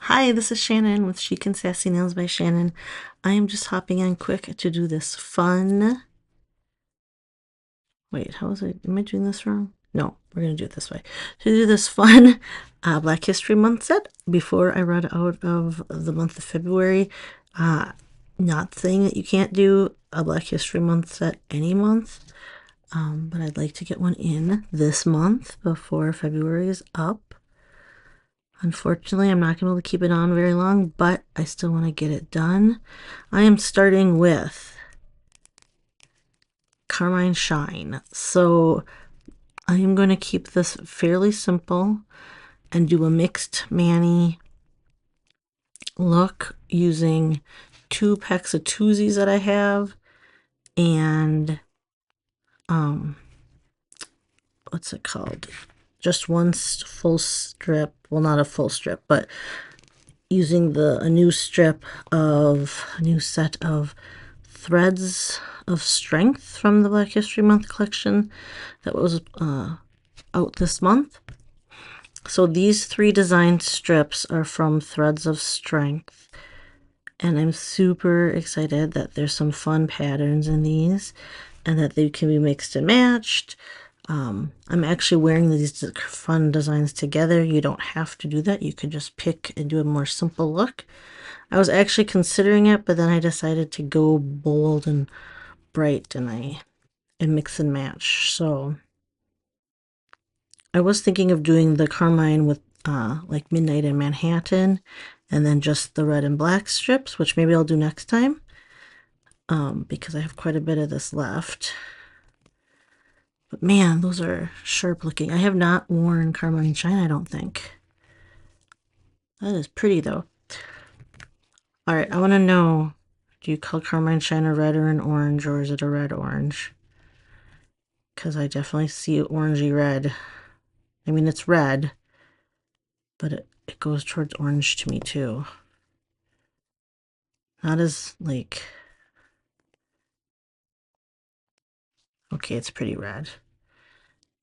Hi, this is Shannon with Chic and Sassy Nails by Shannon. I am just hopping on quick to do this fun. Wait, how is it? Am I doing this wrong? No, we're going to do it this way. To do this fun Black History Month set before I run out of the month of February. Not saying that you can't do a Black History Month set any month, but I'd like to get one in this month before February is up. Unfortunately, I'm not going to be able to keep it on very long, but I still want to get it done. I am starting with Carmine Shine. So I am going to keep this fairly simple and do a mixed mani look using 2 packs of twosies that I have and what's it called? Just one full strip. Well, not a full strip, but using a new set of Threads of Strength from the Black History Month collection that was out this month. So these 3 design strips are from Threads of Strength, and I'm super excited that there's some fun patterns in these and that they can be mixed and matched. I'm actually wearing these fun designs together. You don't have to do that. You could just pick and do a more simple look. I was actually considering it, but then I decided to go bold and bright and mix and match. So I was thinking of doing the carmine with like Midnight in Manhattan and then just the red and black strips, which maybe I'll do next time because I have quite a bit of this left. But man, those are sharp looking. I have not worn Carmine Shine, I don't think. That is pretty though. All right, I want to know, do you call Carmine Shine a red or an orange, or is it a red-orange? Because I definitely see orangey red. I mean, it's red, but it goes towards orange to me too. Not as like, okay, it's pretty red.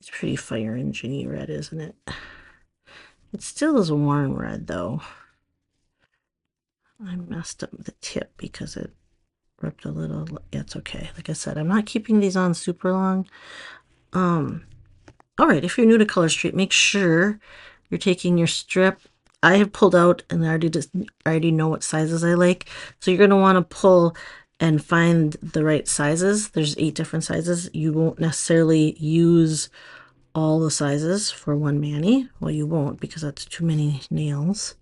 It's pretty fire engine-y red, isn't it? It still is a warm red though. I messed up the tip because it ripped a little. Yeah, it's okay. Like I said, I'm not keeping these on super long. All right, if you're new to Color Street, make sure you're taking your strip. I have pulled out and I already know what sizes I like. So you're going to want to pull and find the right sizes. There's 8 different sizes. You won't necessarily use all the sizes for one mani. Well, you won't because that's too many nails.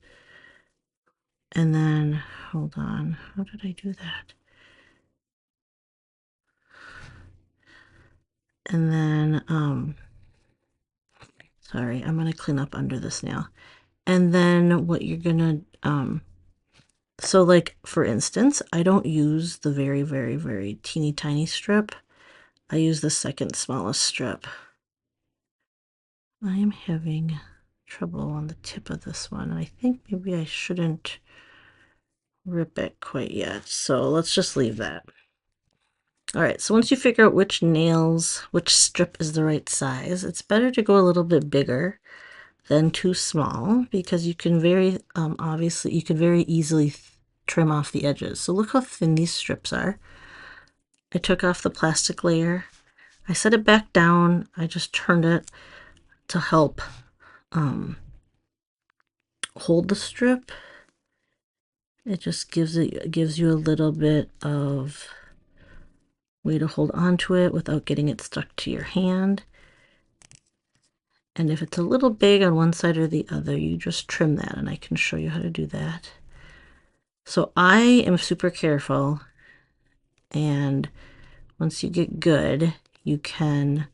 And then, hold on, how did I do that? And then, sorry, I'm going to clean up under this nail. And then what you're going to, so like, for instance, I don't use the very, very, very teeny tiny strip. I use the second smallest strip. I am having trouble on the tip of this one. And I think maybe I shouldn't rip it quite yet. So let's just leave that. All right, so once you figure out which strip is the right size, it's better to go a little bit bigger than too small because you can obviously, you can very easily trim off the edges. So look how thin these strips are. I took off the plastic layer. I set it back down. I just turned it to help hold the strip. It just gives you a little bit of way to hold on to it without getting it stuck to your hand. And if it's a little big on one side or the other, you just trim that, and I can show you how to do that. So I am super careful, and once you get good, you can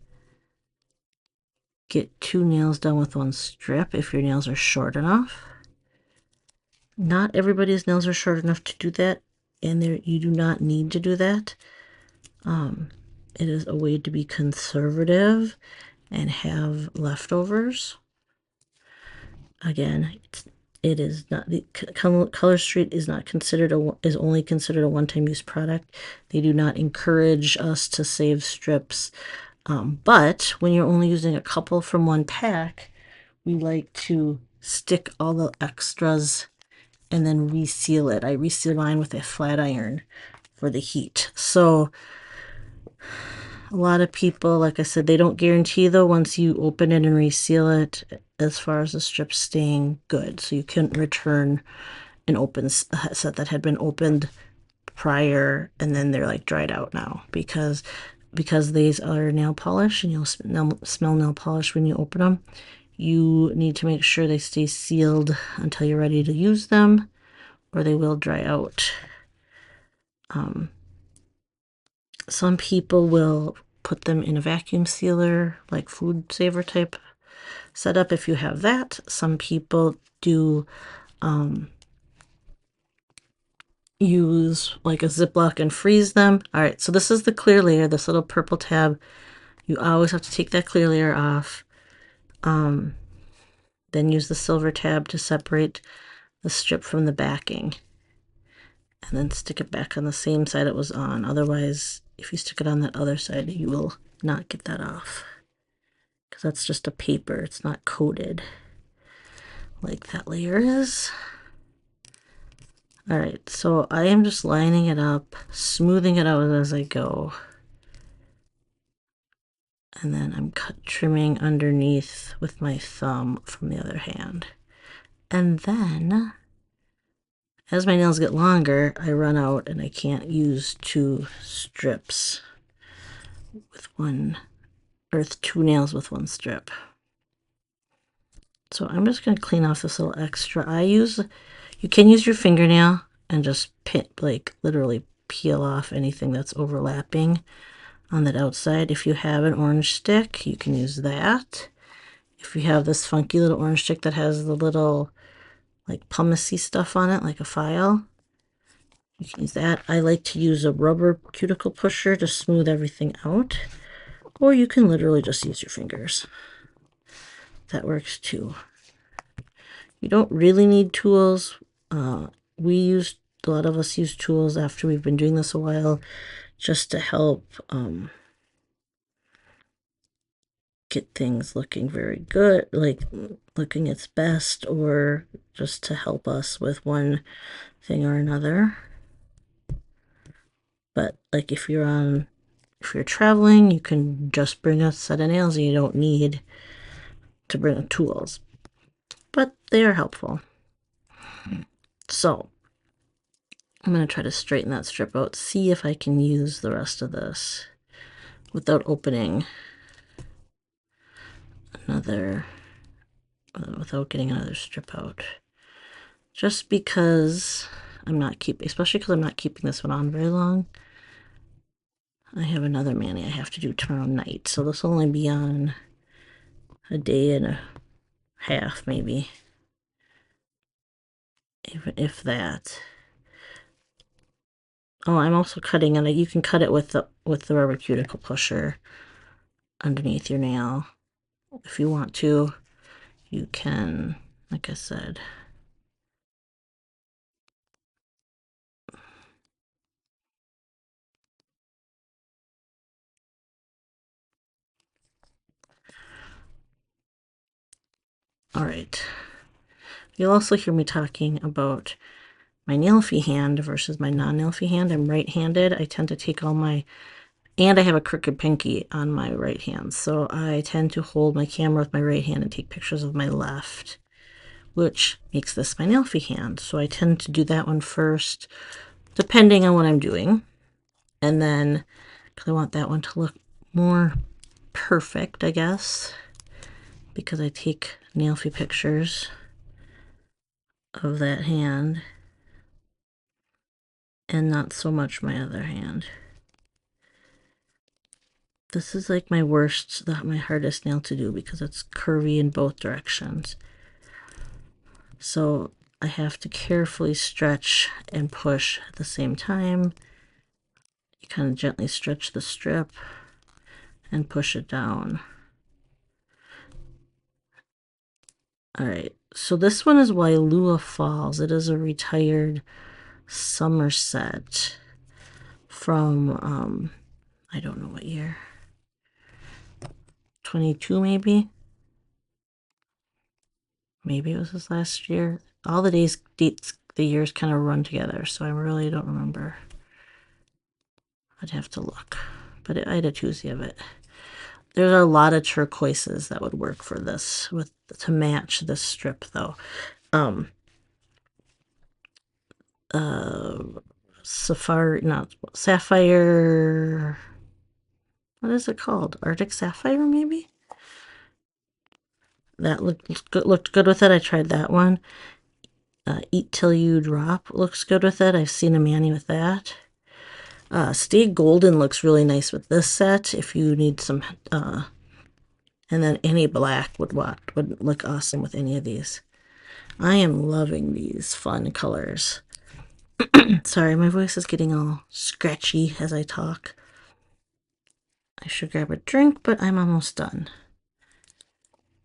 get 2 nails done with 1 strip if your nails are short enough. Not everybody's nails are short enough to do that, and you do not need to do that. It is a way to be conservative and have leftovers. Again, it is not, the Color Street is not considered is only considered a one-time use product. They do not encourage us to save strips, but when you're only using a couple from 1 pack, we like to stick all the extras and then reseal it. I reseal mine with a flat iron for the heat. So a lot of people, like I said, they don't guarantee though once you open it and reseal it as far as the strips staying good. So you couldn't return an open set that had been opened prior and then they're like dried out now because these are nail polish and you'll smell nail polish when you open them. You need to make sure they stay sealed until you're ready to use them or they will dry out. Some people will put them in a vacuum sealer, like food saver type setup if you have that. Some people do use like a Ziploc and freeze them. All right, so this is the clear layer, this little purple tab. You always have to take that clear layer off. Then use the silver tab to separate the strip from the backing. And then stick it back on the same side it was on. Otherwise, if you stick it on that other side, you will not get that off. Because that's just a paper, it's not coated like that layer is. All right, so I am just lining it up, smoothing it out as I go. And then I'm trimming underneath with my thumb from the other hand. And then, as my nails get longer, I run out and I can't use 2 strips with one, or 2 nails with 1 strip. So I'm just going to clean off this little extra. You can use your fingernail and just like literally peel off anything that's overlapping on that outside. If you have an orange stick, you can use that. If you have this funky little orange stick that has the little like pumicey stuff on it, like a file, you can use that. I like to use a rubber cuticle pusher to smooth everything out, or you can literally just use your fingers. That works too. You don't really need tools. A lot of us use tools after we've been doing this a while just to help get things looking very good, like looking its best, or just to help us with one thing or another. But like if you're traveling, you can just bring a set of nails and you don't need to bring tools. But they are helpful. So I'm going to try to straighten that strip out, see if I can use the rest of this without opening without getting another strip out. Just because especially because I'm not keeping this one on very long. I have another mani I have to do tomorrow night, so this will only be on a day and a half, maybe. If that. Oh, I'm also cutting it. You can cut it with the rubber cuticle pusher underneath your nail. If you want to, you can, like I said. All right. You'll also hear me talking about my nail-fee hand versus my non-nail-fee hand. I'm right-handed. I tend to take and I have a crooked pinky on my right hand, so I tend to hold my camera with my right hand and take pictures of my left, which makes this my nail-fee hand. So I tend to do that one first, depending on what I'm doing. And then, because I want that one to look more perfect, I guess, because I take nail-fee pictures of that hand and not so much my other hand. This is like my hardest nail to do because it's curvy in both directions. So I have to carefully stretch and push at the same time. You kind of gently stretch the strip and push it down. All right, so this one is Wailua Falls. It is a retired Somerset from, I don't know what year. 22 maybe? Maybe it was this last year. All the dates the years kind of run together, so I really don't remember. I'd have to look, but I had a Tuesday of it. There's a lot of turquoises that would work for this to match this strip though. Sapphire, what is it called? Arctic Sapphire, maybe? That looked good with it. I tried that one. Eat Till You Drop looks good with it. I've seen a mani with that. Stay Golden looks really nice with this set if you need some, and then any black would look awesome with any of these. I am loving these fun colors. Sorry, my voice is getting all scratchy as I talk. I should grab a drink, but I'm almost done.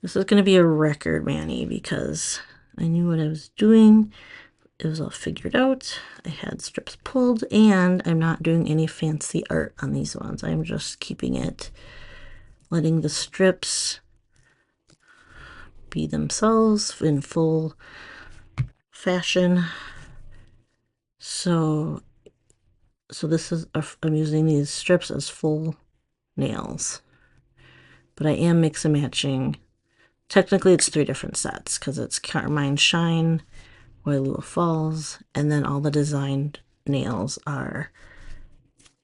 This is going to be a record mani because I knew what I was doing. It was all figured out. I had strips pulled, and I'm not doing any fancy art on these ones. I'm just keeping it, letting the strips be themselves in full fashion. So this is, I'm using these strips as full nails, but I am mix and matching. Technically it's 3 different sets because it's Carmine Shine, Wailua Falls, and then all the designed nails are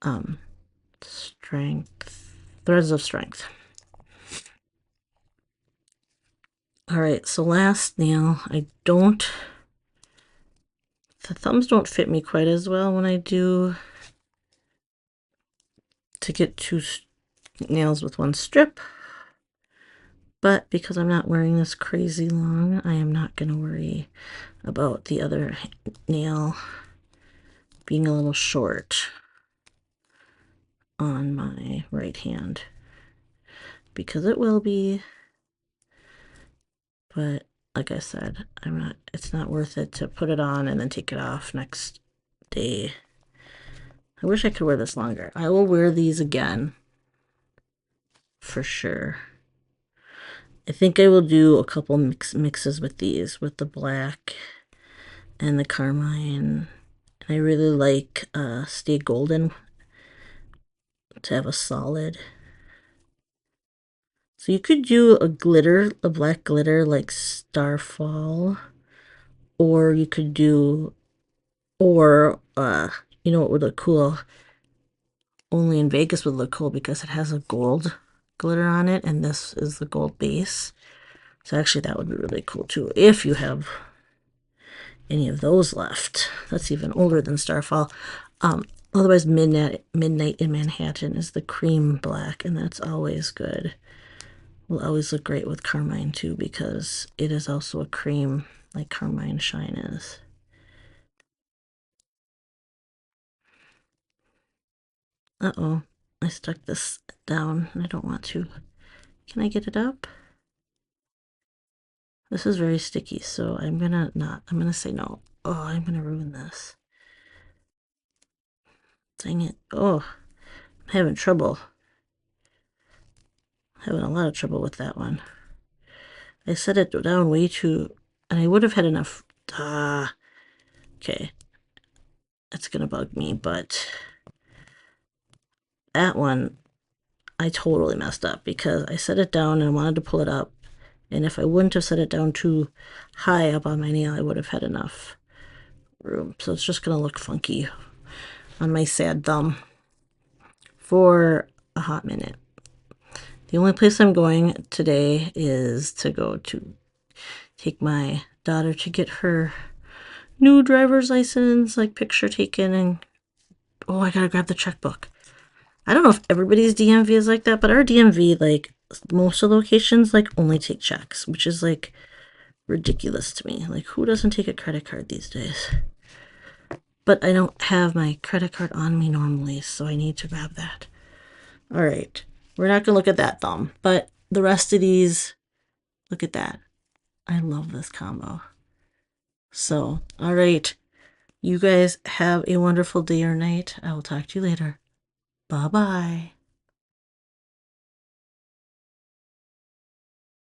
Threads of Strength. All right, so last nail, the thumbs don't fit me quite as well when I do to get 2 nails with 1 strip. But because I'm not wearing this crazy long, I am not going to worry about the other nail being a little short on my right hand. Because it will be. But like I said, it's not worth it to put it on and then take it off next day. I wish I could wear this longer. I will wear these again for sure. I think I will do a couple mixes with these, with the black and the carmine. And I really like Stay Golden to have a solid. So you could do a black glitter like Starfall, or you could do, you know what would look cool? Only in Vegas would look cool because it has a gold glitter on it, and this is the gold base. So actually that would be really cool too, if you have any of those left. That's even older than Starfall. Otherwise, Midnight in Manhattan is the cream black, and that's always good. Will always look great with Carmine too, because it is also a cream like Carmine Shine is. Uh-oh, I stuck this down and I don't want to. Can I get it up? This is very sticky, so I'm gonna say no. Oh, I'm gonna ruin this. Dang it. Oh, I'm having trouble. Having a lot of trouble with that one. I set it down way too, and I would have had enough. Okay. That's gonna bug me, but that one I totally messed up because I set it down and I wanted to pull it up, and if I wouldn't have set it down too high up on my nail, I would have had enough room. So it's just gonna look funky on my sad thumb for a hot minute. The only place I'm going today is to go to take my daughter to get her new driver's license, like picture taken, and oh, I gotta grab the checkbook. I don't know if everybody's DMV is like that, but our DMV, like most of the locations, like only take checks, which is like ridiculous to me. Like, who doesn't take a credit card these days? But I don't have my credit card on me normally, so I need to grab that. All right, we're not gonna look at that thumb, but the rest of these, look at that. I love this combo. So, all right, you guys have a wonderful day or night. I will talk to you later. Bye-bye.